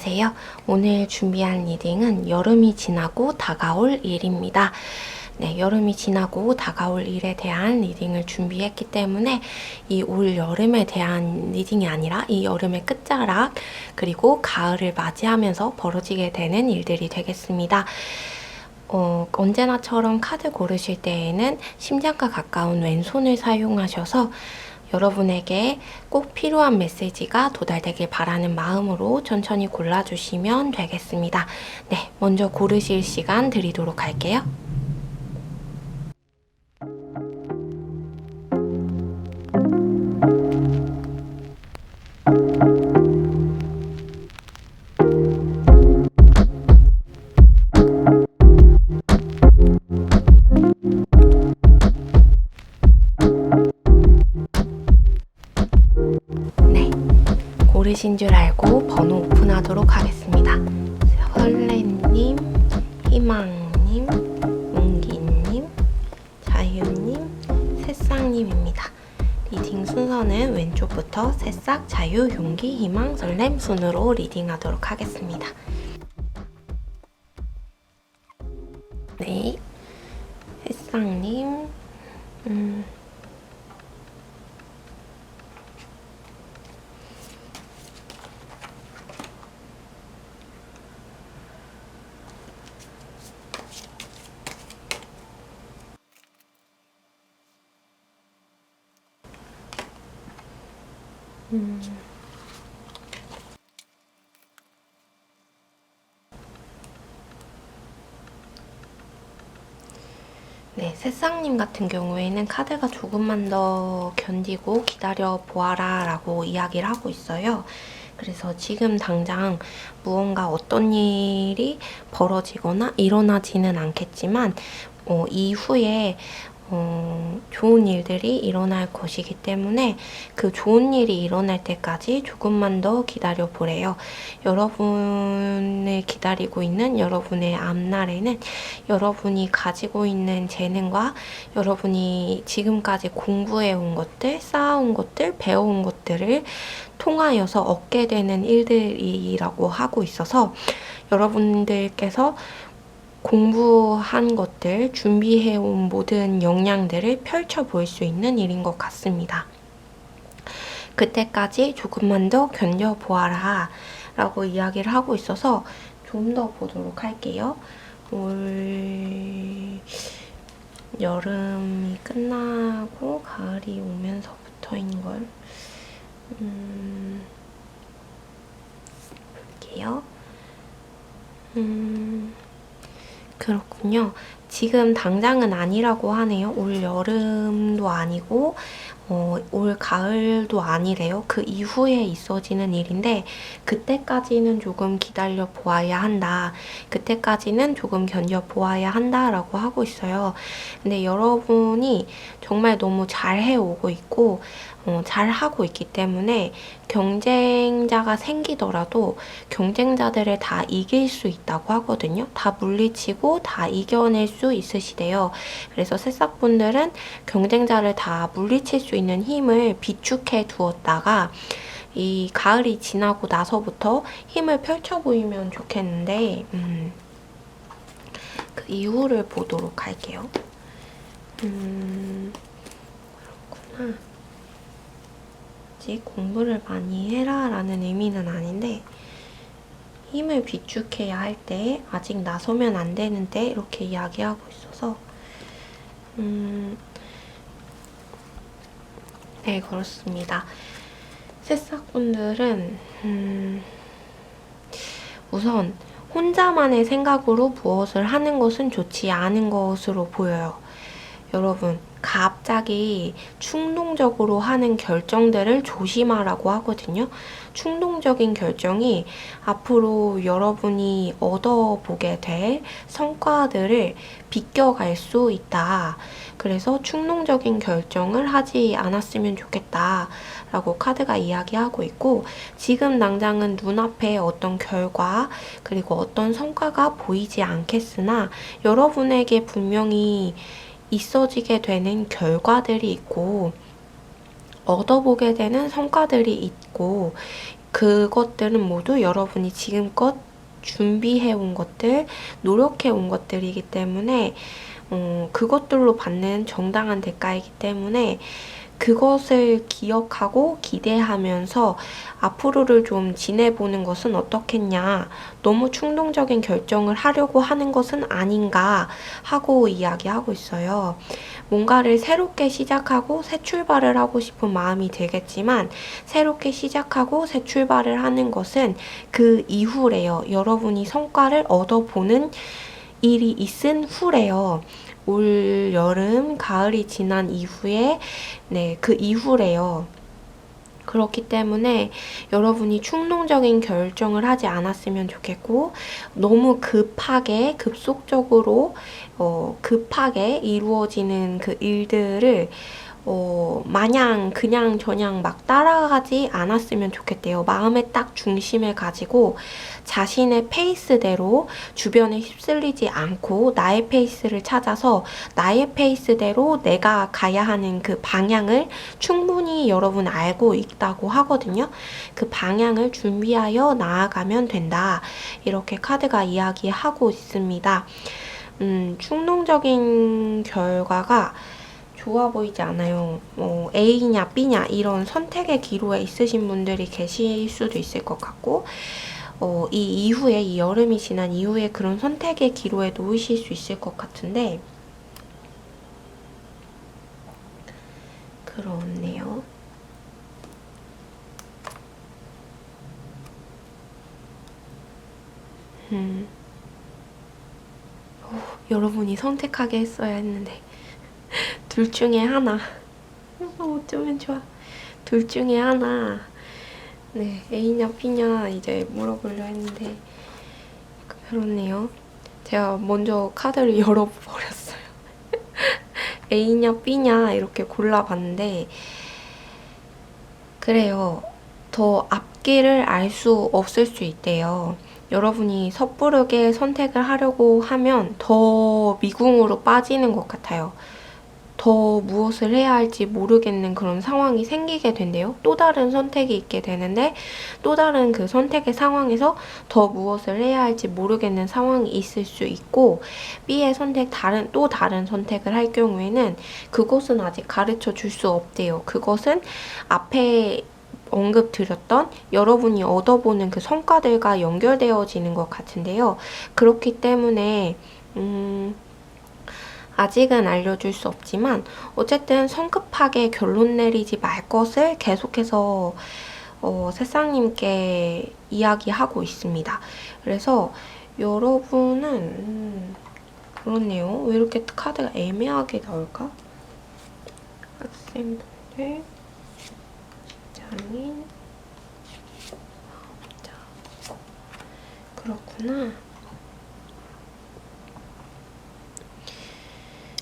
안녕하세요. 오늘 준비한 리딩은 여름이 지나고 다가올 일입니다. 네, 여름이 지나고 다가올 일에 대한 리딩을 준비했기 때문에 이 올 여름에 대한 리딩이 아니라 이 여름의 끝자락 그리고 가을을 맞이하면서 벌어지게 되는 일들이 되겠습니다. 언제나처럼 카드 고르실 때에는 심장과 가까운 왼손을 사용하셔서 여러분에게 꼭 필요한 메시지가 도달되길 바라는 마음으로 천천히 골라주시면 되겠습니다. 네, 먼저 고르실 시간 드리도록 할게요. 고르신 줄 알고 번호 오픈하도록 하겠습니다. 설레님, 희망님, 웅기님, 자유님, 새싹님입니다. 리딩 순서는 왼쪽부터 새싹, 자유, 용기, 희망, 설렘 순으로 리딩하도록 하겠습니다. 네, 새싹님, 네, 새싹님 같은 경우에는 카드가 조금만 더 견디고 기다려 보아라 라고 이야기를 하고 있어요. 그래서 지금 당장 무언가 어떤 일이 벌어지거나 일어나지는 않겠지만 이후에 좋은 일들이 일어날 것이기 때문에 그 좋은 일이 일어날 때까지 조금만 더 기다려 보래요. 여러분을 기다리고 있는 여러분의 앞날에는 여러분이 가지고 있는 재능과 여러분이 지금까지 공부해온 것들, 쌓아온 것들, 배워온 것들을 통하여서 얻게 되는 일들이라고 하고 있어서 여러분들께서 공부한 것들, 준비해온 모든 역량들을 펼쳐 보일 수 있는 일인 것 같습니다. 그때까지 조금만 더 견뎌보아라 라고 이야기를 하고 있어서 좀 더 보도록 할게요. 올 여름이 끝나고 가을이 오면서부터인 걸 볼게요. 그렇군요. 지금 당장은 아니라고 하네요. 올 여름도 아니고 올 가을도 아니래요. 그 이후에 있어지는 일인데 그때까지는 조금 기다려 보아야 한다. 그때까지는 조금 견뎌 보아야 한다라고 하고 있어요. 근데 여러분이 정말 너무 잘 해오고 있고 잘 하고 있기 때문에 경쟁자가 생기더라도 경쟁자들을 다 이길 수 있다고 하거든요. 다 물리치고 다 이겨낼 수 있으시대요. 그래서 새싹분들은 경쟁자를 다 물리칠 수 있는 힘을 비축해 두었다가 이 가을이 지나고 나서부터 힘을 펼쳐 보이면 좋겠는데 그 이유를 보도록 할게요. 그렇구나. 공부를 많이 해라 라는 의미는 아닌데 힘을 비축해야 할 때 아직 나서면 안 되는데 이렇게 이야기하고 있어서 네, 그렇습니다. 새싹분들은 우선 혼자만의 생각으로 무엇을 하는 것은 좋지 않은 것으로 보여요. 여러분, 갑자기 충동적으로 하는 결정들을 조심하라고 하거든요. 충동적인 결정이 앞으로 여러분이 얻어보게 될 성과들을 비껴갈 수 있다. 그래서 충동적인 결정을 하지 않았으면 좋겠다 라고 카드가 이야기하고 있고, 지금 당장은 눈앞에 어떤 결과 그리고 어떤 성과가 보이지 않겠으나 여러분에게 분명히 있어지게 되는 결과들이 있고 얻어보게 되는 성과들이 있고 그것들은 모두 여러분이 지금껏 준비해온 것들, 노력해온 것들이기 때문에 그것들로 받는 정당한 대가이기 때문에 그것을 기억하고 기대하면서 앞으로를 좀 지내보는 것은 어떻겠냐. 너무 충동적인 결정을 하려고 하는 것은 아닌가 하고 이야기하고 있어요. 뭔가를 새롭게 시작하고 새 출발을 하고 싶은 마음이 들겠지만 새롭게 시작하고 새 출발을 하는 것은 그 이후래요. 여러분이 성과를 얻어보는 일이 있은 후래요. 올 여름, 가을이 지난 이후에, 네, 그 이후래요. 그렇기 때문에 여러분이 충동적인 결정을 하지 않았으면 좋겠고, 너무 급하게, 급속적으로, 급하게 이루어지는 그 일들을 마냥 그냥 저냥 막 따라가지 않았으면 좋겠대요. 마음의 딱 중심을 가지고 자신의 페이스대로 주변에 휩쓸리지 않고 나의 페이스를 찾아서 나의 페이스대로 내가 가야 하는 그 방향을 충분히 여러분 알고 있다고 하거든요. 그 방향을 준비하여 나아가면 된다. 이렇게 카드가 이야기하고 있습니다. 충동적인 결과가 좋아 보이지 않아요. A냐 B냐 이런 선택의 기로에 있으신 분들이 계실 수도 있을 것 같고 이 이후에, 이 여름이 지난 이후에 그런 선택의 기로에 놓이실 수 있을 것 같은데 그렇네요. 여러분이 선택하게 했어야 했는데 둘 중에 하나. 어쩌면 좋아. 둘 중에 하나. 네, A냐 B냐 이제 물어보려 했는데 그렇네요. 제가 먼저 카드를 열어버렸어요. A냐 B냐 이렇게 골라봤는데 그래요. 더 앞길을 알 수 없을 수 있대요. 여러분이 섣부르게 선택을 하려고 하면 더 미궁으로 빠지는 것 같아요. 더 무엇을 해야 할지 모르겠는 그런 상황이 생기게 된대요. 또 다른 선택이 있게 되는데 또 다른 그 선택의 상황에서 더 무엇을 해야 할지 모르겠는 상황이 있을 수 있고 B의 선택 또 다른 선택을 할 경우에는 그것은 아직 가르쳐 줄 수 없대요. 그것은 앞에 언급드렸던 여러분이 얻어보는 그 성과들과 연결되어지는 것 같은데요. 그렇기 때문에 아직은 알려줄 수 없지만 어쨌든 성급하게 결론 내리지 말 것을 계속해서 새싹님께 이야기하고 있습니다. 그래서 여러분은 그렇네요. 왜 이렇게 카드가 애매하게 나올까? 학생분들, 직장인, 자, 그렇구나.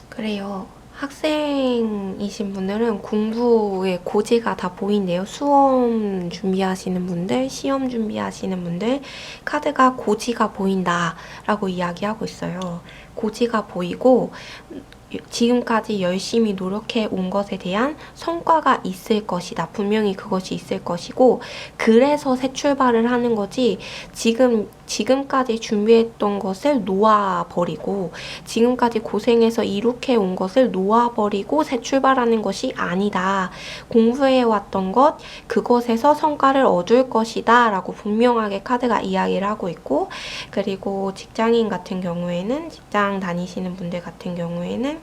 그래요. 학생이신 분들은 공부에 고지가 다 보인대요. 수험 준비하시는 분들, 시험 준비하시는 분들 카드가 고지가 보인다라고 이야기하고 있어요. 고지가 보이고 지금까지 열심히 노력해 온 것에 대한 성과가 있을 것이다. 분명히 그것이 있을 것이고 그래서 새 출발을 하는 거지 지금까지 준비했던 것을 놓아버리고 지금까지 고생해서 이룩해 온 것을 놓아버리고 새 출발하는 것이 아니다. 공부해왔던 것, 그것에서 성과를 얻을 것이다 라고 분명하게 카드가 이야기를 하고 있고 그리고 직장인 같은 경우에는 직장 다니시는 분들 같은 경우에는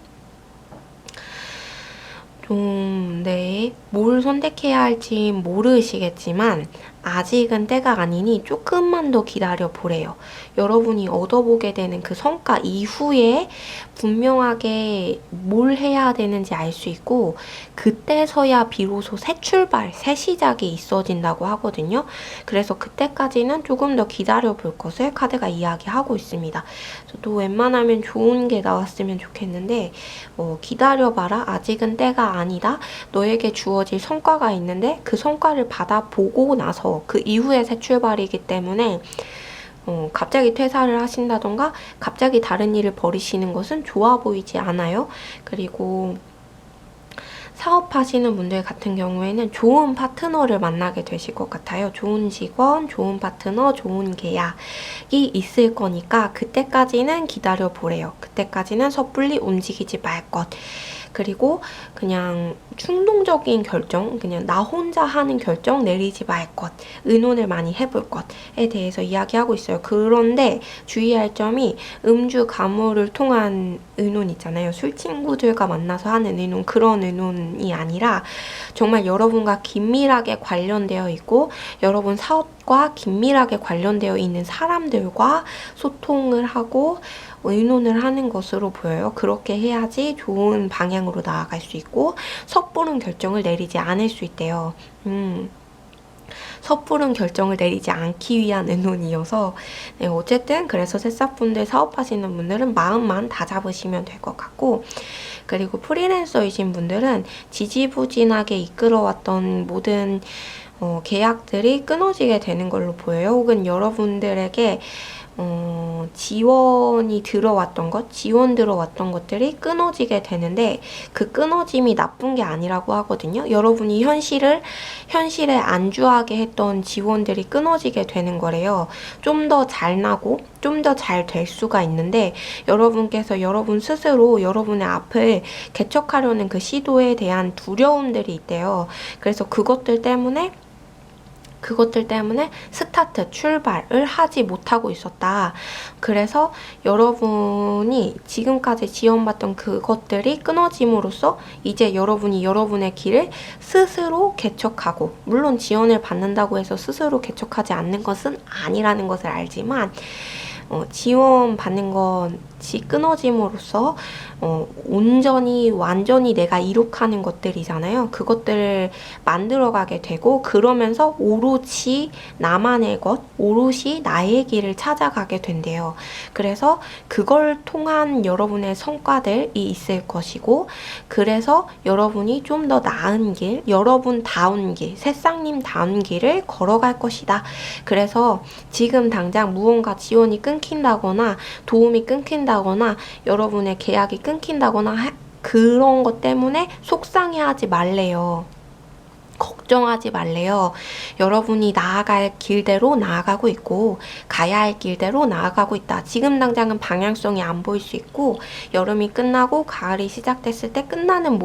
뭘 선택해야 할지 모르시겠지만 아직은 때가 아니니 조금만 더 기다려 보래요. 여러분이 얻어보게 되는 그 성과 이후에 분명하게 뭘 해야 되는지 알 수 있고 그때서야 비로소 새 출발, 새 시작이 있어진다고 하거든요. 그래서 그때까지는 조금 더 기다려 볼 것을 카드가 이야기하고 있습니다. 저도 웬만하면 좋은 게 나왔으면 좋겠는데 기다려봐라. 아직은 때가 아니다. 너에게 주어질 성과가 있는데 그 성과를 받아보고 나서 그 이후에 새 출발이기 때문에 갑자기 퇴사를 하신다던가 갑자기 다른 일을 벌이시는 것은 좋아 보이지 않아요. 그리고 사업하시는 분들 같은 경우에는 좋은 파트너를 만나게 되실 것 같아요. 좋은 직원, 좋은 파트너, 좋은 계약이 있을 거니까 그때까지는 기다려 보래요. 그때까지는 섣불리 움직이지 말 것. 그리고 그냥 충동적인 결정, 그냥 나 혼자 하는 결정 내리지 말 것, 의논을 많이 해볼 것에 대해서 이야기하고 있어요. 그런데 주의할 점이 음주 가무를 통한 의논 있잖아요. 술 친구들과 만나서 하는 의논, 그런 의논이 아니라 정말 여러분과 긴밀하게 관련되어 있고 여러분 사업과 긴밀하게 관련되어 있는 사람들과 소통을 하고 의논을 하는 것으로 보여요. 그렇게 해야지 좋은 방향으로 나아갈 수 있고 섣부른 결정을 내리지 않을 수 있대요. 섣부른 결정을 내리지 않기 위한 의논이어서 네, 어쨌든 그래서 새싹분들 사업하시는 분들은 마음만 다잡으시면 될 것 같고, 그리고 프리랜서이신 분들은 지지부진하게 이끌어왔던 모든 계약들이 끊어지게 되는 걸로 보여요. 혹은 여러분들에게 지원 들어왔던 것들이 끊어지게 되는데 그 끊어짐이 나쁜 게 아니라고 하거든요. 여러분이 현실에 안주하게 했던 지원들이 끊어지게 되는 거래요. 좀 더 잘 나고 좀 더 잘 될 수가 있는데 여러분께서 여러분 스스로 여러분의 앞을 개척하려는 그 시도에 대한 두려움들이 있대요. 그래서 그것들 때문에 출발을 하지 못하고 있었다. 그래서 여러분이 지금까지 지원받던 그것들이 끊어짐으로써 이제 여러분이 여러분의 길을 스스로 개척하고, 물론 지원을 받는다고 해서 스스로 개척하지 않는 것은 아니라는 것을 알지만 지원받는 것이 끊어짐으로써 완전히 내가 이룩하는 것들이잖아요. 그것들을 만들어가게 되고 그러면서 오롯이 나만의 것, 오롯이 나의 길을 찾아가게 된대요. 그래서 그걸 통한 여러분의 성과들이 있을 것이고, 그래서 여러분이 좀 더 나은 길, 여러분다운 길, 새싹님다운 길을 걸어갈 것이다. 그래서 지금 당장 무언가 지원이 끊긴다거나 도움이 끊긴다거나 여러분의 계약이 끊긴다거나 그런 것 때문에 속상해하지 말래요. 걱정하지 말래요. 여러분이 나아갈 길대로 나아가고 있고 가야 할 길대로 나아가고 있다. 지금 당장은 방향성이 안 보일 수 있고 여름이 끝나고 가을이 시작됐을 때 끝나는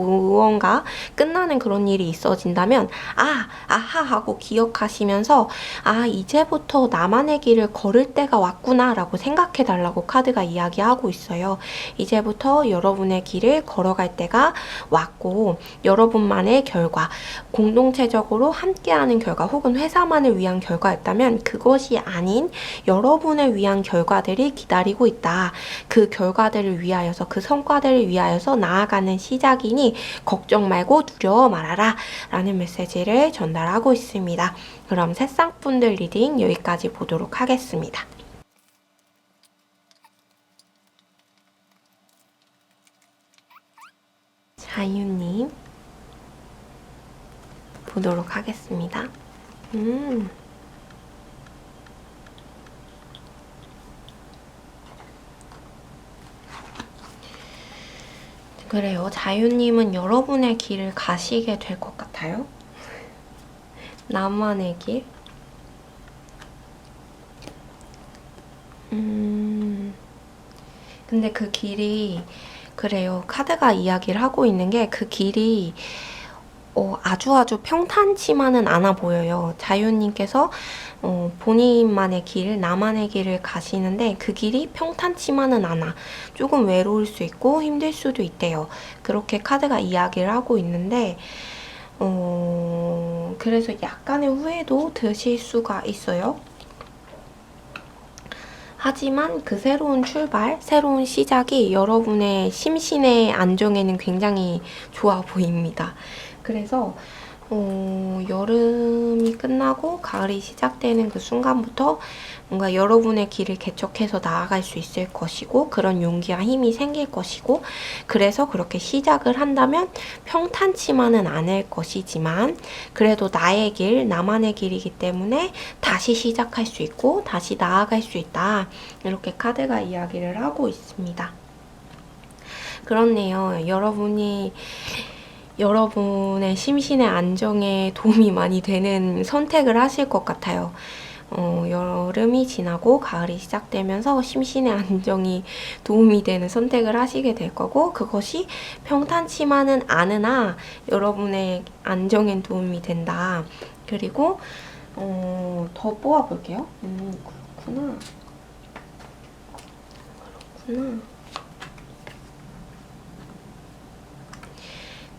그런 일이 있어진다면 아하 하고 기억하시면서 이제부터 나만의 길을 걸을 때가 왔구나 라고 생각해 달라고 카드가 이야기하고 있어요. 이제부터 여러분의 길을 걸어갈 때가 왔고 여러분만의 결과, 공동체적으로 함께하는 결과 혹은 회사만을 위한 결과였다면 그것이 아닌 여러분을 위한 결과들이 기다리고 있다. 그 결과들을 위하여서, 그 성과들을 위하여서 나아가는 시작이니 걱정 말고 두려워 말아라 라는 메시지를 전달하고 있습니다. 그럼 새싹분들 리딩 여기까지 보도록 하겠습니다. 자유님 보도록 하겠습니다. 그래요. 자유님은 여러분의 길을 가시게 될 것 같아요. 나만의 길. 근데 그 길이, 그래요. 카드가 이야기를 하고 있는 게 그 길이 아주 평탄치만은 않아 보여요. 자유님께서 본인만의 길, 나만의 길을 가시는데 그 길이 평탄치만은 않아. 조금 외로울 수 있고 힘들 수도 있대요. 그렇게 카드가 이야기를 하고 있는데 그래서 약간의 후회도 드실 수가 있어요. 하지만 그 새로운 출발, 새로운 시작이 여러분의 심신의 안정에는 굉장히 좋아 보입니다. 그래서 여름이 끝나고 가을이 시작되는 그 순간부터 뭔가 여러분의 길을 개척해서 나아갈 수 있을 것이고 그런 용기와 힘이 생길 것이고, 그래서 그렇게 시작을 한다면 평탄치만은 않을 것이지만 그래도 나의 길, 나만의 길이기 때문에 다시 시작할 수 있고 다시 나아갈 수 있다. 이렇게 카드가 이야기를 하고 있습니다. 그렇네요. 여러분의 심신의 안정에 도움이 많이 되는 선택을 하실 것 같아요. 여름이 지나고 가을이 시작되면서 심신의 안정이 도움이 되는 선택을 하시게 될 거고, 그것이 평탄치만은 않으나 여러분의 안정엔 도움이 된다. 그리고 더 뽑아볼게요. 그렇구나.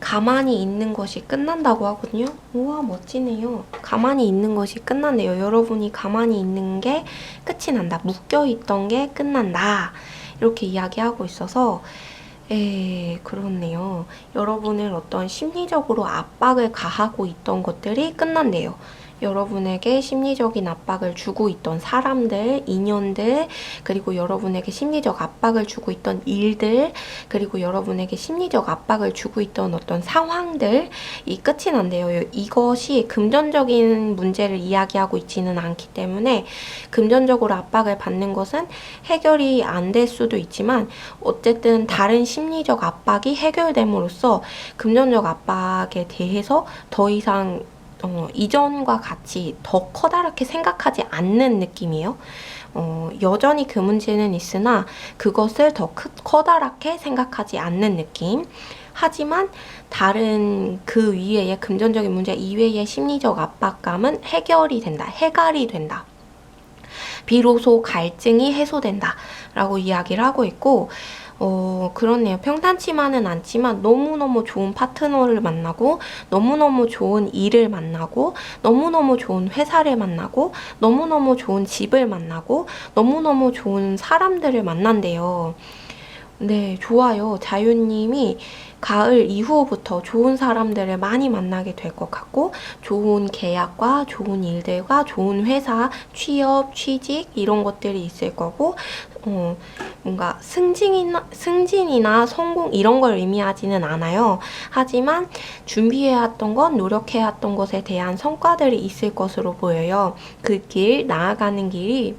가만히 있는 것이 끝난다고 하거든요. 우와, 멋지네요. 가만히 있는 것이 끝난대요. 여러분이 가만히 있는 게 끝이 난다. 묶여있던 게 끝난다. 이렇게 이야기하고 있어서 그렇네요. 여러분을 어떤 심리적으로 압박을 가하고 있던 것들이 끝난대요. 여러분에게 심리적인 압박을 주고 있던 사람들, 인연들, 그리고 여러분에게 심리적 압박을 주고 있던 일들, 그리고 여러분에게 심리적 압박을 주고 있던 어떤 상황들이 끝이 난대요. 이것이 금전적인 문제를 이야기하고 있지는 않기 때문에 금전적으로 압박을 받는 것은 해결이 안 될 수도 있지만, 어쨌든 다른 심리적 압박이 해결됨으로써 금전적 압박에 대해서 더 이상 이전과 같이 더 커다랗게 생각하지 않는 느낌이에요. 여전히 그 문제는 있으나 그것을 더 커다랗게 생각하지 않는 느낌. 하지만 다른 그 위에의 금전적인 문제 이외의 심리적 압박감은 해결이 된다. 해갈이 된다. 비로소 갈증이 해소된다. 라고 이야기를 하고 있고, 그렇네요. 평탄치만은 않지만 너무너무 좋은 파트너를 만나고, 너무너무 좋은 일을 만나고, 너무너무 좋은 회사를 만나고, 너무너무 좋은 집을 만나고, 너무너무 좋은 사람들을 만난대요. 네, 좋아요. 자유님이 가을 이후부터 좋은 사람들을 많이 만나게 될 것 같고, 좋은 계약과 좋은 일들과 좋은 회사, 취업, 취직 이런 것들이 있을 거고, 뭔가 승진이나 성공 이런 걸 의미하지는 않아요. 하지만 준비해왔던 것, 노력해왔던 것에 대한 성과들이 있을 것으로 보여요. 그 길, 나아가는 길이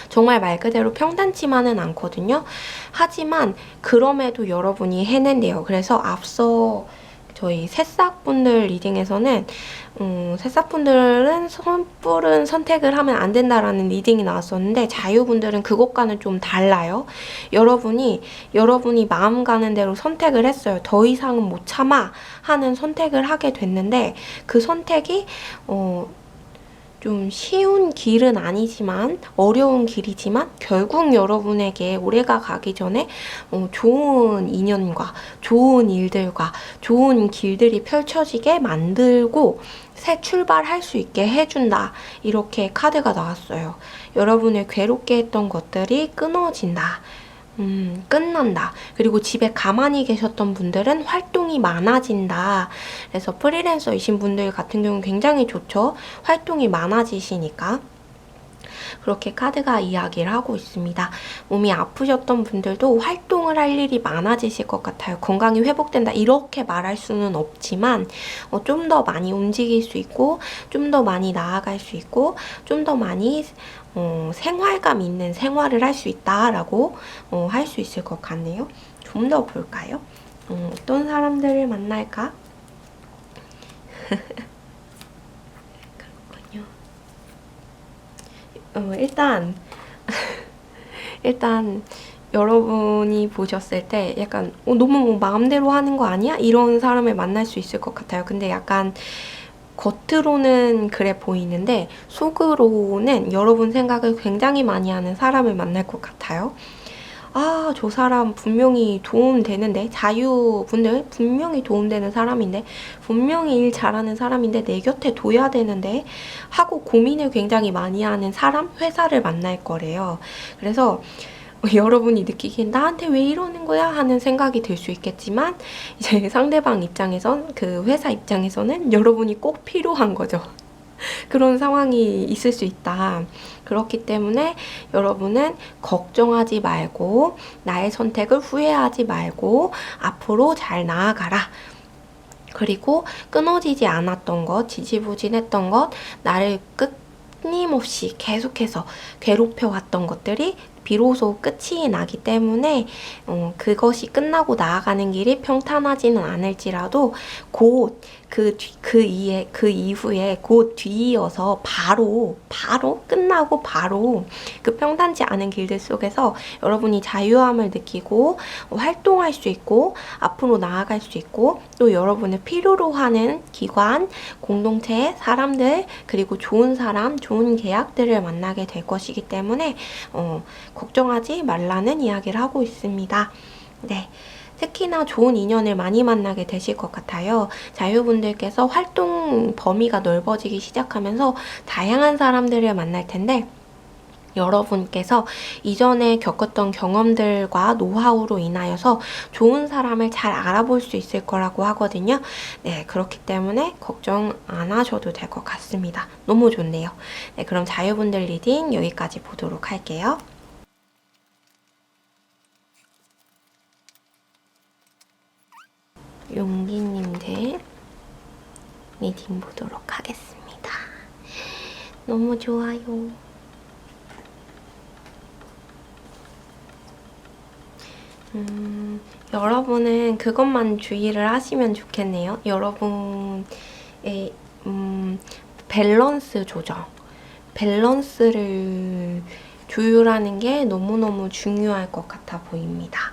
정말 말 그대로 평탄치만은 않거든요. 하지만 그럼에도 여러분이 해낸대요. 그래서 앞서 저희 새싹분들 리딩에서는 새싹분들은 섣부른 선택을 하면 안 된다라는 리딩이 나왔었는데, 자유분들은 그것과는 좀 달라요. 여러분이 마음 가는 대로 선택을 했어요. 더 이상은 못 참아 하는 선택을 하게 됐는데, 그 선택이 좀 쉬운 길은 아니지만, 어려운 길이지만 결국 여러분에게 올해가 가기 전에 좋은 인연과 좋은 일들과 좋은 길들이 펼쳐지게 만들고 새 출발할 수 있게 해준다. 이렇게 카드가 나왔어요. 여러분을 괴롭게 했던 것들이 끊어진다. 끝난다. 그리고 집에 가만히 계셨던 분들은 활동이 많아진다. 그래서 프리랜서이신 분들 같은 경우는 굉장히 좋죠. 활동이 많아지시니까. 그렇게 카드가 이야기를 하고 있습니다. 몸이 아프셨던 분들도 활동을 할 일이 많아지실 것 같아요. 건강이 회복된다 이렇게 말할 수는 없지만 좀 더 많이 움직일 수 있고, 좀 더 많이 나아갈 수 있고, 좀 더 많이 생활감 있는 생활을 할 수 있다라고 할 수 있을 것 같네요. 좀 더 볼까요? 어떤 사람들을 만날까? 그렇군요. 일단 여러분이 보셨을 때 약간 너무 뭐 마음대로 하는 거 아니야? 이런 사람을 만날 수 있을 것 같아요. 근데 약간 겉으로는 그래 보이는데 속으로는 여러분 생각을 굉장히 많이 하는 사람을 만날 것 같아요. 아, 저 사람 분명히 도움되는데, 자유분들 분명히 도움되는 사람인데, 분명히 일 잘하는 사람인데 내 곁에 둬야 되는데 하고 고민을 굉장히 많이 하는 사람, 회사를 만날 거래요. 그래서 여러분이 느끼기엔 나한테 왜 이러는 거야 하는 생각이 들 수 있겠지만, 이제 상대방 입장에선, 그 회사 입장에서는 여러분이 꼭 필요한 거죠. 그런 상황이 있을 수 있다. 그렇기 때문에 여러분은 걱정하지 말고, 나의 선택을 후회하지 말고 앞으로 잘 나아가라. 그리고 끊어지지 않았던 것, 지지부진했던 것, 나를 끊임없이 계속해서 괴롭혀왔던 것들이 비로소 끝이 나기 때문에 그것이 끝나고 나아가는 길이 평탄하지는 않을지라도 곧 그 이후에 곧 뒤이어서 바로 끝나고 바로 그 평탄치 않은 길들 속에서 여러분이 자유함을 느끼고 활동할 수 있고 앞으로 나아갈 수 있고 또 여러분을 필요로 하는 기관, 공동체, 사람들 그리고 좋은 사람, 좋은 계약들을 만나게 될 것이기 때문에 걱정하지 말라는 이야기를 하고 있습니다. 네. 특히나 좋은 인연을 많이 만나게 되실 것 같아요. 자유분들께서 활동 범위가 넓어지기 시작하면서 다양한 사람들을 만날 텐데 여러분께서 이전에 겪었던 경험들과 노하우로 인하여서 좋은 사람을 잘 알아볼 수 있을 거라고 하거든요. 네, 그렇기 때문에 걱정 안 하셔도 될 것 같습니다. 너무 좋네요. 네, 그럼 자유분들 리딩 여기까지 보도록 할게요. 용기님들 리딩 보도록 하겠습니다. 너무 좋아요. 여러분은 그것만 주의를 하시면 좋겠네요. 여러분의 밸런스 조정, 밸런스를 조율하는 게 너무너무 중요할 것 같아 보입니다.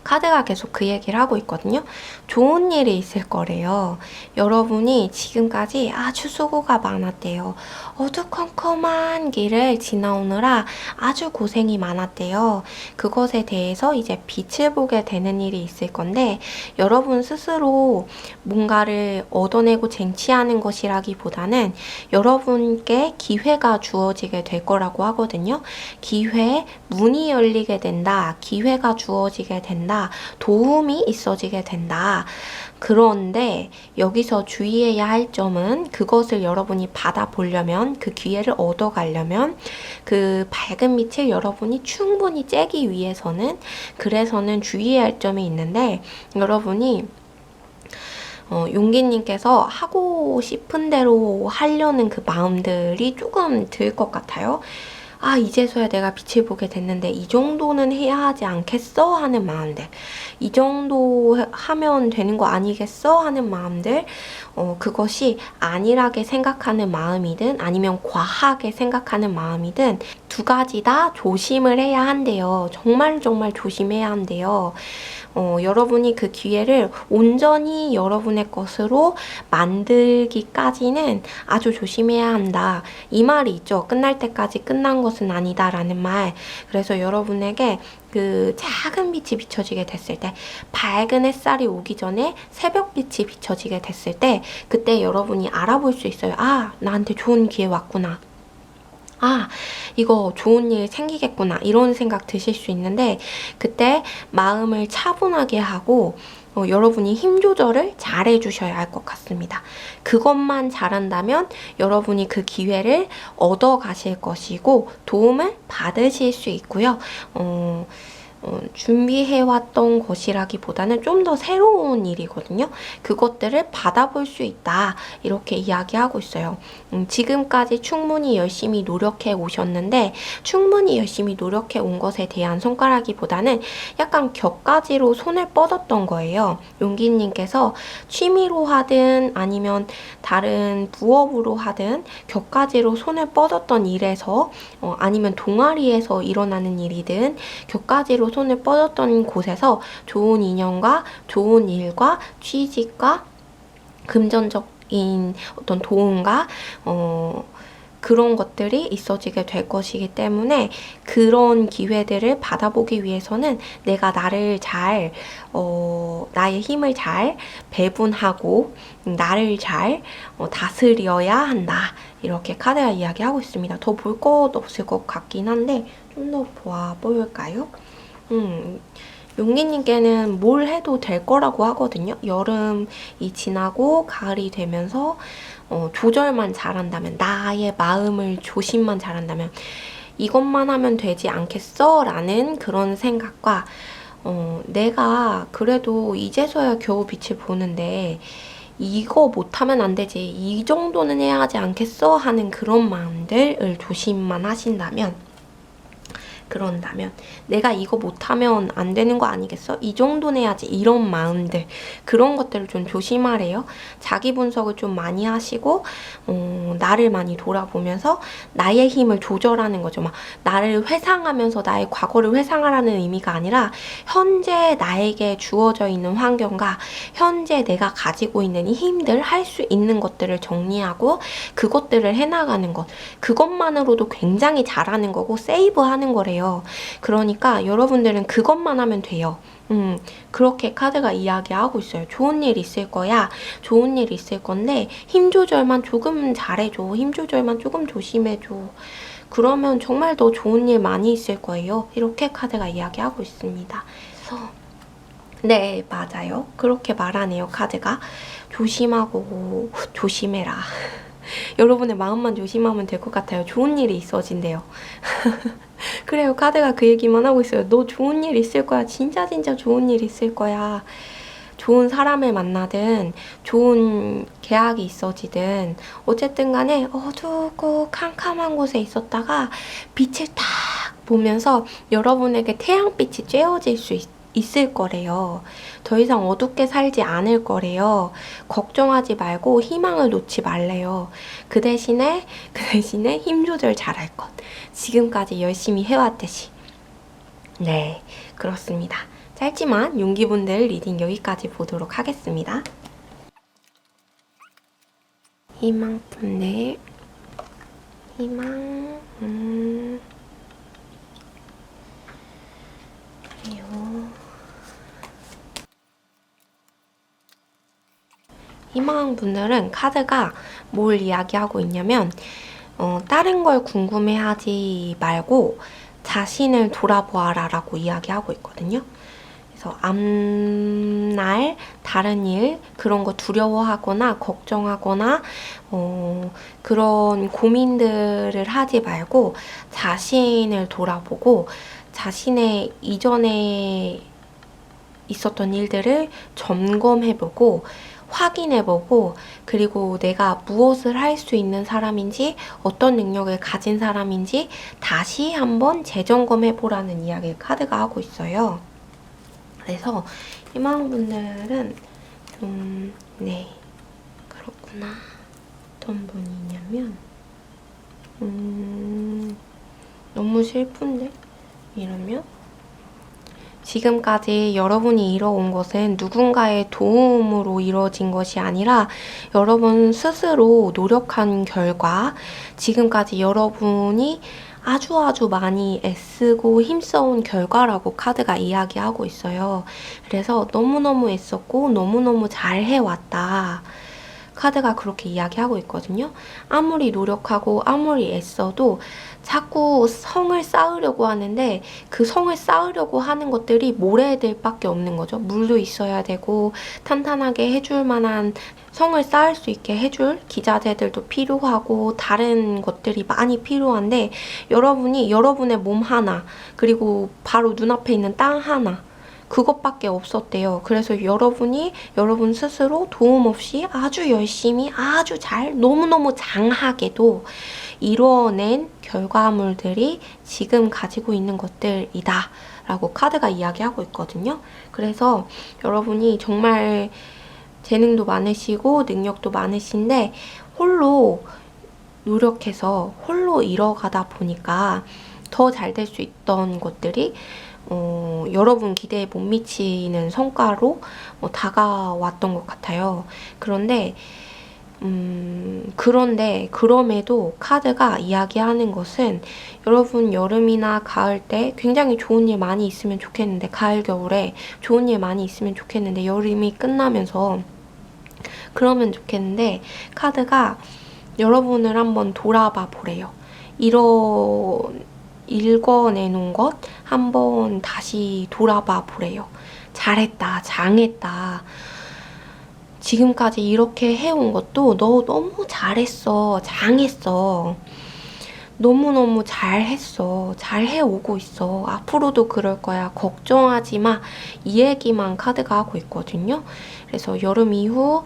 카드가 계속 그 얘기를 하고 있거든요. 좋은 일이 있을 거래요. 여러분이 지금까지 아주 수고가 많았대요. 어두컴컴한 길을 지나오느라 아주 고생이 많았대요. 그것에 대해서 이제 빛을 보게 되는 일이 있을 건데 여러분 스스로 뭔가를 얻어내고 쟁취하는 것이라기보다는 여러분께 기회가 주어지게 될 거라고 하거든요. 기회, 문이 열리게 된다. 기회가 주어지게 된다. 도움이 있어지게 된다. 그런데 여기서 주의해야 할 점은 그것을 여러분이 받아보려면 그 기회를 얻어가려면 그 밝은 빛을 여러분이 충분히 쬐기 위해서는 그래서는 주의해야 할 점이 있는데 여러분이 용기님께서 하고 싶은 대로 하려는 그 마음들이 조금 들 것 같아요. 아, 이제서야 내가 빛을 보게 됐는데 이 정도는 해야 하지 않겠어? 하는 마음들. 이 정도 하면 되는 거 아니겠어? 하는 마음들. 그것이 안일하게 생각하는 마음이든 아니면 과하게 생각하는 마음이든 두 가지 다 조심을 해야 한대요. 정말 조심해야 한대요. 여러분이 그 기회를 온전히 여러분의 것으로 만들기까지는 아주 조심해야 한다. 이 말이 있죠. 끝날 때까지 끝난 것은 아니다 라는 말. 그래서 여러분에게 그 작은 빛이 비춰지게 됐을 때 밝은 햇살이 오기 전에 새벽빛이 비춰지게 됐을 때 그때 여러분이 알아볼 수 있어요. 아, 나한테 좋은 기회 왔구나. 아, 이거 좋은 일 생기겠구나 이런 생각 드실 수 있는데 그때 마음을 차분하게 하고 여러분이 힘 조절을 잘 해주셔야 할 것 같습니다. 그것만 잘한다면 여러분이 그 기회를 얻어 가실 것이고 도움을 받으실 수 있고요. 준비해왔던 것이라기보다는 좀 더 새로운 일이거든요. 그것들을 받아볼 수 있다. 이렇게 이야기하고 있어요. 지금까지 충분히 열심히 노력해 오셨는데 충분히 열심히 노력해 온 것에 대한 성과라기보다는 약간 격가지로 손을 뻗었던 거예요. 용기님께서 취미로 하든 아니면 다른 부업으로 하든 격가지로 손을 뻗었던 일에서 아니면 동아리에서 일어나는 일이든 격가지로 손을 뻗었던 곳에서 좋은 인연과 좋은 일과 취직과 금전적인 어떤 도움과 그런 것들이 있어지게 될 것이기 때문에 그런 기회들을 받아보기 위해서는 내가 나를 잘 나의 힘을 잘 배분하고 나를 잘 다스려야 한다. 이렇게 카드가 이야기하고 있습니다. 더 볼 것도 없을 것 같긴 한데 좀 더 보아볼까요? 용기님께는 뭘 해도 될 거라고 하거든요. 여름이 지나고 가을이 되면서 조절만 잘한다면 나의 마음을 조심만 잘한다면 이것만 하면 되지 않겠어? 라는 그런 생각과 내가 그래도 이제서야 겨우 빛을 보는데 이거 못하면 안 되지 이 정도는 해야 하지 않겠어? 하는 그런 마음들을 조심만 하신다면 그런다면 내가 이거 못하면 안 되는 거 아니겠어? 이 정도는 해야지. 이런 마음들, 그런 것들을 좀 조심하래요. 자기 분석을 좀 많이 하시고 나를 많이 돌아보면서 나의 힘을 조절하는 거죠. 막 나를 회상하면서 나의 과거를 회상하라는 의미가 아니라 현재 나에게 주어져 있는 환경과 현재 내가 가지고 있는 이 힘들, 할 수 있는 것들을 정리하고 그것들을 해나가는 것, 그것만으로도 굉장히 잘하는 거고 세이브하는 거래요. 그러니까 여러분들은 그것만 하면 돼요. 그렇게 카드가 이야기하고 있어요. 좋은 일 있을 거야. 좋은 일 있을 건데 힘 조절만 조금 잘해줘. 힘 조절만 조금 조심해줘. 그러면 정말 더 좋은 일 많이 있을 거예요. 이렇게 카드가 이야기하고 있습니다. 그래서 네, 맞아요. 그렇게 말하네요, 카드가. 조심하고 조심해라. 여러분의 마음만 조심하면 될 것 같아요. 좋은 일이 있어진대요. 그래요, 카드가 그 얘기만 하고 있어요. 너 좋은 일 있을 거야. 진짜 좋은 일 있을 거야. 좋은 사람을 만나든 좋은 계약이 있어지든 어쨌든 간에 어둡고 캄캄한 곳에 있었다가 빛을 딱 보면서 여러분에게 태양빛이 쬐어질 수 있을 거래요. 더 이상 어둡게 살지 않을 거래요. 걱정하지 말고 희망을 놓지 말래요. 그 대신에 힘 조절 잘할 것. 지금까지 열심히 해왔듯이. 네, 그렇습니다. 짧지만 용기분들 리딩 여기까지 보도록 하겠습니다. 희망분들, 희망, 그래요. 희망분들은 카드가 뭘 이야기하고 있냐면 다른 걸 궁금해하지 말고 자신을 돌아보아라 라고 이야기하고 있거든요. 그래서 앞날 다른 일 그런 거 두려워하거나 걱정하거나 그런 고민들을 하지 말고 자신을 돌아보고 자신의 이전에 있었던 일들을 점검해보고 확인해보고 그리고 내가 무엇을 할 수 있는 사람인지 어떤 능력을 가진 사람인지 다시 한번 재점검해보라는 이야기를 카드가 하고 있어요. 그래서 희망분들은 좀 네, 그렇구나. 어떤 분이냐면 너무 슬픈데? 이러면 지금까지 여러분이 이뤄온 것은 누군가의 도움으로 이루어진 것이 아니라 여러분 스스로 노력한 결과 지금까지 여러분이 아주 많이 애쓰고 힘써온 결과라고 카드가 이야기하고 있어요. 그래서 너무너무 애썼고 너무너무 잘 해왔다. 카드가 그렇게 이야기하고 있거든요. 아무리 노력하고 아무리 애써도 자꾸 성을 쌓으려고 하는데 그 성을 쌓으려고 하는 것들이 모래들 밖에 없는 거죠. 물도 있어야 되고 탄탄하게 해줄 만한 성을 쌓을 수 있게 해줄 기자재들도 필요하고 다른 것들이 많이 필요한데 여러분이 여러분의 몸 하나 그리고 바로 눈앞에 있는 땅 하나 그것밖에 없었대요. 그래서 여러분이 여러분 스스로 도움 없이 아주 열심히 아주 잘 너무너무 장하게도 이루어낸 결과물들이 지금 가지고 있는 것들이다 라고 카드가 이야기하고 있거든요. 그래서 여러분이 정말 재능도 많으시고 능력도 많으신데 홀로 노력해서 홀로 이뤄가다 보니까 더 잘 될 수 있던 것들이 여러분 기대에 못 미치는 성과로 다가왔던 것 같아요. 그런데 그럼에도 카드가 이야기하는 것은 여러분 여름이나 가을 때 굉장히 좋은 일 많이 있으면 좋겠는데 가을, 겨울에 좋은 일 많이 있으면 좋겠는데 여름이 끝나면서 그러면 좋겠는데 카드가 여러분을 한번 돌아봐 보래요. 읽어내놓은 것 한번 다시 돌아봐 보래요. 잘했다, 장했다. 지금까지 이렇게 해온 것도 너 너무 잘했어, 장했어. 너무너무 잘했어. 잘해오고 있어. 앞으로도 그럴 거야. 걱정하지 마. 이 얘기만 카드가 하고 있거든요. 그래서 여름 이후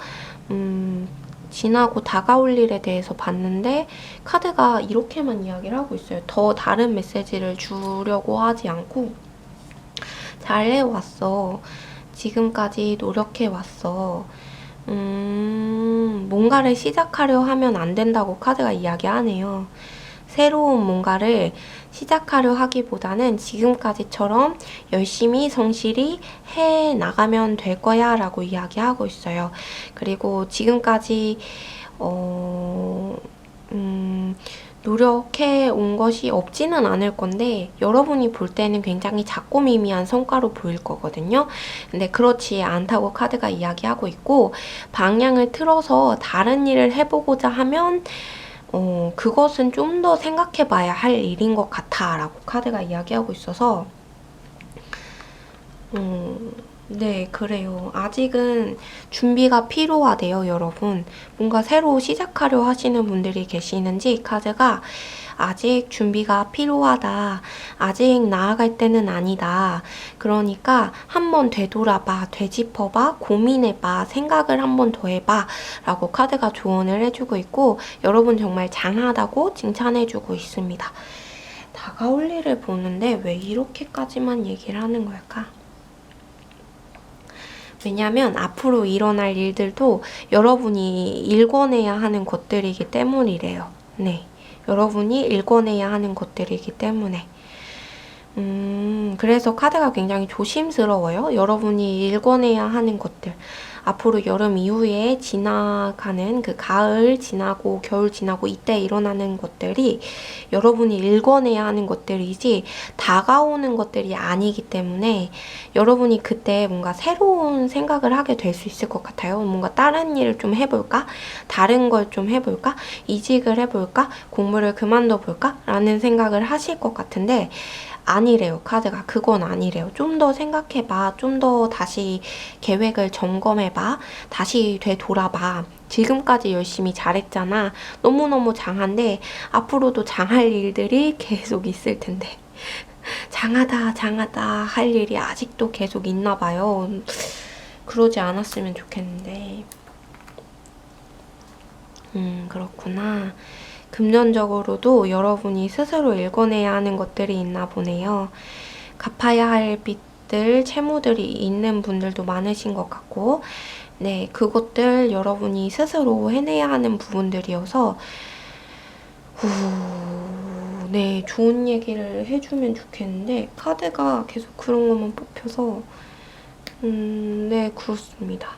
지나고 다가올 일에 대해서 봤는데 카드가 이렇게만 이야기를 하고 있어요. 더 다른 메시지를 주려고 하지 않고 잘해왔어. 지금까지 노력해왔어. 뭔가를 시작하려 하면 안 된다고 카드가 이야기하네요. 새로운 뭔가를 시작하려 하기보다는 지금까지처럼 열심히 성실히 해 나가면 될 거야 라고 이야기하고 있어요. 그리고 지금까지 노력해 온 것이 없지는 않을 건데 여러분이 볼 때는 굉장히 작고 미미한 성과로 보일 거거든요. 근데 그렇지 않다고 카드가 이야기하고 있고 방향을 틀어서 다른 일을 해보고자 하면 그것은 좀 더 생각해 봐야 할 일인 것 같아 라고 카드가 이야기하고 있어서 네, 그래요. 아직은 준비가 필요하대요, 여러분. 뭔가 새로 시작하려 하시는 분들이 계시는지 카드가 아직 준비가 필요하다. 아직 나아갈 때는 아니다. 그러니까 한번 되돌아봐, 되짚어봐, 고민해봐, 생각을 한번 더 해봐 라고 카드가 조언을 해주고 있고 여러분 정말 장하다고 칭찬해주고 있습니다. 다가올 일을 보는데 왜 이렇게까지만 얘기를 하는 걸까? 왜냐면 앞으로 일어날 일들도 여러분이 읽어내야 하는 것들이기 때문이래요. 네. 여러분이 읽어내야 하는 것들이기 때문에. 그래서 카드가 굉장히 조심스러워요. 여러분이 읽어내야 하는 것들. 앞으로 여름 이후에 지나가는 그 가을 지나고 겨울 지나고 이때 일어나는 것들이 여러분이 읽어내야 하는 것들이지 다가오는 것들이 아니기 때문에 여러분이 그때 뭔가 새로운 생각을 하게 될 수 있을 것 같아요. 뭔가 다른 일을 좀 해볼까? 다른 걸 좀 해볼까? 이직을 해볼까? 공부를 그만둬 볼까? 라는 생각을 하실 것 같은데 아니래요. 카드가 그건 아니래요. 좀 더 생각해봐. 좀 더 다시 계획을 점검해봐. 다시 되돌아봐. 지금까지 열심히 잘했잖아. 너무너무 장한데 앞으로도 장할 일들이 계속 있을 텐데 장하다 장하다 할 일이 아직도 계속 있나 봐요. 그러지 않았으면 좋겠는데 그렇구나. 금전적으로도 여러분이 스스로 읽어내야 하는 것들이 있나 보네요. 갚아야 할 빚들, 채무들이 있는 분들도 많으신 것 같고 네, 그것들 여러분이 스스로 해내야 하는 부분들이어서 네, 좋은 얘기를 해주면 좋겠는데 카드가 계속 그런 것만 뽑혀서 네, 그렇습니다.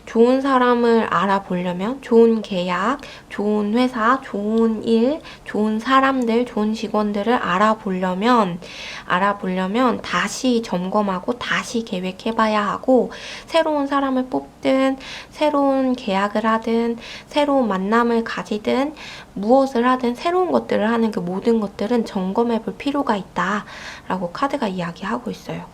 좋은 사람을 알아보려면 좋은 계약, 좋은 회사, 좋은 일, 좋은 사람들, 좋은 직원들을 알아보려면 다시 점검하고 다시 계획해봐야 하고 새로운 사람을 뽑든 새로운 계약을 하든 새로운 만남을 가지든 무엇을 하든 새로운 것들을 하는 그 모든 것들은 점검해볼 필요가 있다라고 카드가 이야기하고 있어요.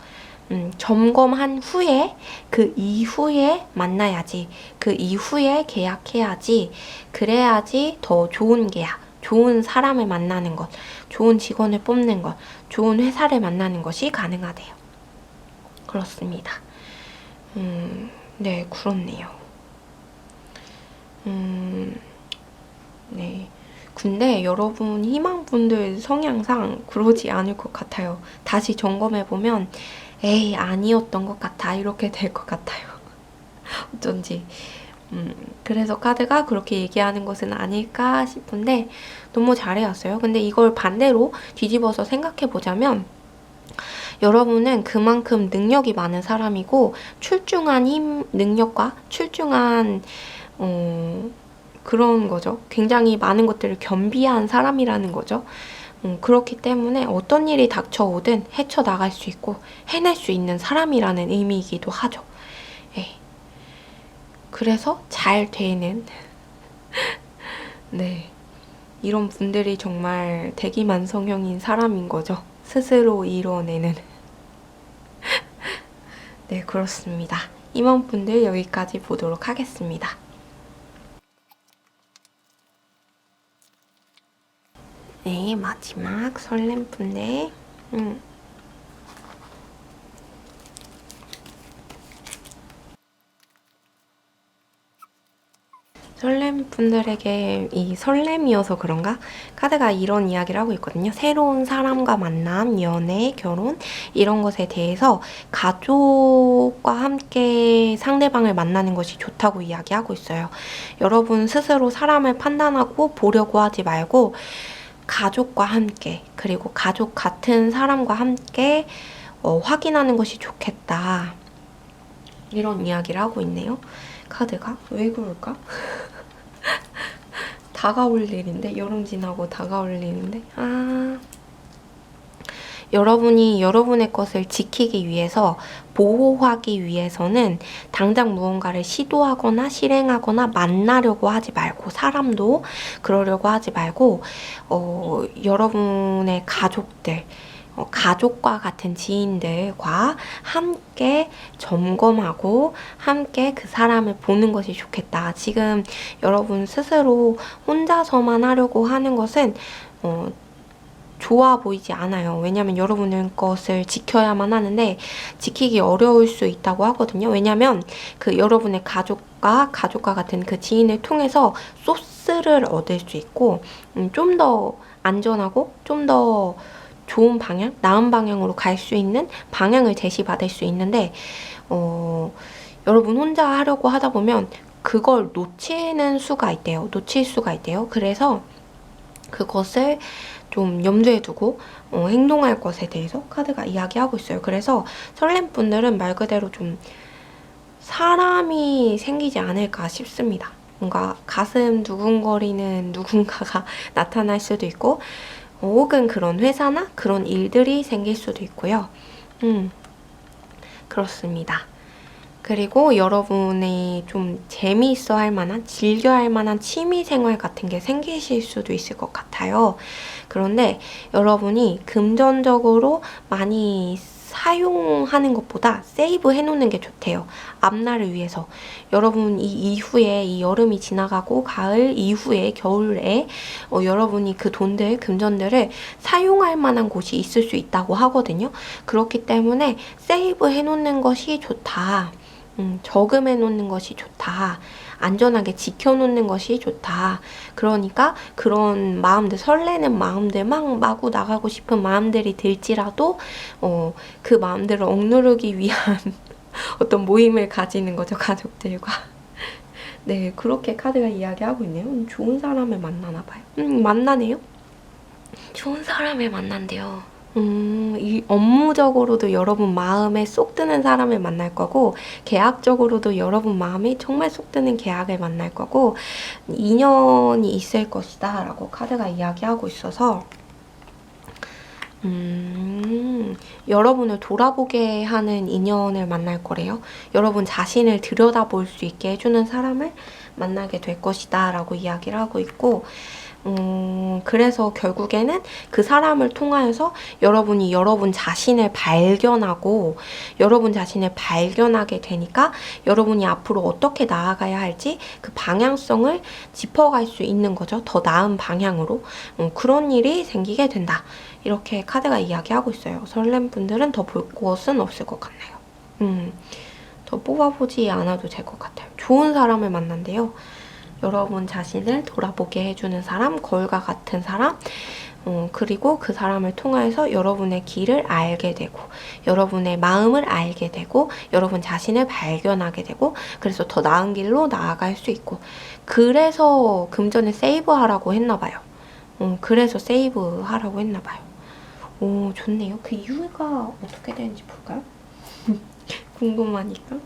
점검한 후에 그 이후에 만나야지. 그 이후에 계약해야지. 그래야지 더 좋은 계약, 좋은 사람을 만나는 것, 좋은 직원을 뽑는 것, 좋은 회사를 만나는 것이 가능하대요. 그렇습니다. 네, 그렇네요. 네. 근데 여러분 희망분들 성향상 그러지 않을 것 같아요. 다시 점검해보면 에이 아니었던 것 같아 이렇게 될 것 같아요. 어쩐지 그래서 카드가 그렇게 얘기하는 것은 아닐까 싶은데 너무 잘해왔어요. 근데 이걸 반대로 뒤집어서 생각해보자면 여러분은 그만큼 능력이 많은 사람이고 출중한 능력과 출중한 그런 거죠. 굉장히 많은 것들을 겸비한 사람이라는 거죠. 그렇기 때문에 어떤 일이 닥쳐오든 헤쳐나갈 수 있고 해낼 수 있는 사람이라는 의미이기도 하죠. 예. 그래서 잘 되는 네, 이런 분들이 정말 대기만성형인 사람인 거죠. 스스로 이뤄내는 네, 그렇습니다. 이번 분들 여기까지 보도록 하겠습니다. 네, 마지막 설렘 분들 설렘 분들에게 이 설렘이어서 그런가? 카드가 이런 이야기를 하고 있거든요. 새로운 사람과 만남, 연애, 결혼 이런 것에 대해서 가족과 함께 상대방을 만나는 것이 좋다고 이야기하고 있어요. 여러분 스스로 사람을 판단하고 보려고 하지 말고 가족과 함께, 그리고 가족 같은 사람과 함께 확인하는 것이 좋겠다. 이런 이야기를 하고 있네요. 카드가 왜 그럴까? 다가올 일인데, 여름 지나고 다가올 일인데, 여러분이 여러분의 것을 지키기 위해서, 보호하기 위해서는 당장 무언가를 시도하거나 실행하거나 만나려고 하지 말고, 사람도 그러려고 하지 말고, 여러분의 가족들, 가족과 같은 지인들과 함께 점검하고 함께 그 사람을 보는 것이 좋겠다. 지금 여러분 스스로 혼자서만 하려고 하는 것은 좋아 보이지 않아요. 왜냐면 여러분의 것을 지켜야만 하는데 지키기 어려울 수 있다고 하거든요. 왜냐면 그 여러분의 가족과 같은 그 지인을 통해서 소스를 얻을 수 있고 좀 더 안전하고 좀 더 좋은 방향, 나은 방향으로 갈 수 있는 방향을 제시받을 수 있는데 여러분 혼자 하려고 하다 보면 그걸 놓치는 수가 있대요. 놓칠 수가 있대요. 그래서 그것을 좀 염두에 두고 행동할 것에 대해서 카드가 이야기하고 있어요. 그래서 설렘 분들은 말 그대로 좀 사람이 생기지 않을까 싶습니다. 뭔가 가슴 두근거리는 누군가가 나타날 수도 있고 혹은 그런 회사나 그런 일들이 생길 수도 있고요. 그렇습니다. 그리고 여러분이 좀 재미있어 할 만한, 즐겨 할 만한 취미생활 같은 게 생기실 수도 있을 것 같아요. 그런데 여러분이 금전적으로 많이 사용하는 것보다 세이브 해놓는 게 좋대요. 앞날을 위해서. 여러분 이 이후에, 이 여름이 지나가고 가을 이후에, 겨울에 여러분이 그 돈들, 금전들을 사용할 만한 곳이 있을 수 있다고 하거든요. 그렇기 때문에 세이브 해놓는 것이 좋다. 저금해 놓는 것이 좋다. 안전하게 지켜놓는 것이 좋다. 그러니까 그런 마음들, 설레는 마음들, 막 마구 나가고 싶은 마음들이 들지라도 그 마음들을 억누르기 위한 어떤 모임을 가지는 거죠. 가족들과. 네, 그렇게 카드가 이야기하고 있네요. 좋은 사람을 만나나 봐요. 만나네요. 좋은 사람을 만난대요. 이 업무적으로도 여러분 마음에 쏙 드는 사람을 만날 거고 계약적으로도 여러분 마음에 정말 쏙 드는 계약을 만날 거고 인연이 있을 것이다 라고 카드가 이야기하고 있어서 여러분을 돌아보게 하는 인연을 만날 거래요. 여러분 자신을 들여다볼 수 있게 해주는 사람을 만나게 될 것이다 라고 이야기를 하고 있고 그래서 결국에는 그 사람을 통하여서 여러분이 여러분 자신을 발견하고 여러분 자신을 발견하게 되니까 여러분이 앞으로 어떻게 나아가야 할지 그 방향성을 짚어갈 수 있는 거죠. 더 나은 방향으로. 그런 일이 생기게 된다. 이렇게 카드가 이야기하고 있어요. 설렘 분들은 더 볼 것은 없을 것 같네요. 더 뽑아보지 않아도 될 것 같아요. 좋은 사람을 만난대요. 여러분 자신을 돌아보게 해주는 사람, 거울과 같은 사람, 그리고 그 사람을 통해서 여러분의 길을 알게 되고 여러분의 마음을 알게 되고 여러분 자신을 발견하게 되고 그래서 더 나은 길로 나아갈 수 있고 그래서 금전을 세이브하라고 했나 봐요. 그래서 세이브하라고 했나 봐요. 오, 좋네요. 그 이유가 어떻게 되는지 볼까요? 궁금하니까.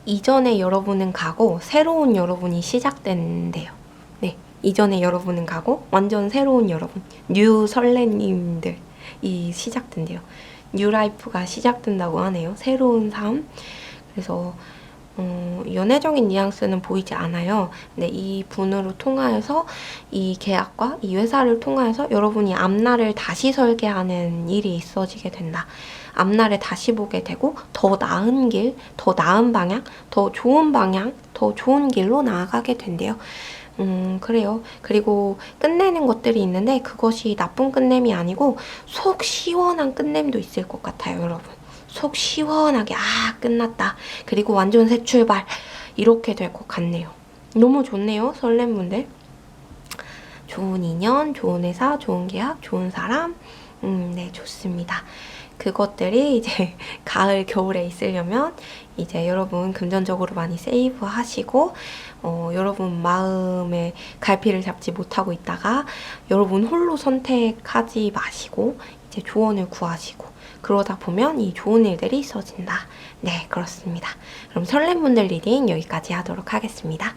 이전의 여러분은 가고 새로운 여러분이 시작된대요. 네, 이전의 여러분은 가고 완전 새로운 여러분, 뉴 설레님들이 시작된대요. 뉴 라이프가 시작된다고 하네요. 새로운 삶. 그래서 연애적인 뉘앙스는 보이지 않아요. 근데 이 분으로 통하여서 이 계약과 이 회사를 통하여서 여러분이 앞날을 다시 설계하는 일이 있어지게 된다. 앞날을 다시 보게 되고 더 나은 길, 더 나은 방향, 더 좋은 길로 나아가게 된대요. 그래요. 그리고 끝내는 것들이 있는데 그것이 나쁜 끝냄이 아니고 속 시원한 끝냄도 있을 것 같아요, 여러분. 속 시원하게 끝났다. 그리고 완전 새 출발. 이렇게 될 것 같네요. 너무 좋네요, 설렘분들. 좋은 인연, 좋은 회사, 좋은 계약, 좋은 사람. 네, 좋습니다. 그것들이 이제 가을, 겨울에 있으려면 이제 여러분 금전적으로 많이 세이브 하시고 여러분 마음에 갈피를 잡지 못하고 있다가 여러분 홀로 선택하지 마시고 이제 조언을 구하시고 그러다 보면 이 좋은 일들이 있어진다. 네, 그렇습니다. 그럼 설렘분들 리딩 여기까지 하도록 하겠습니다.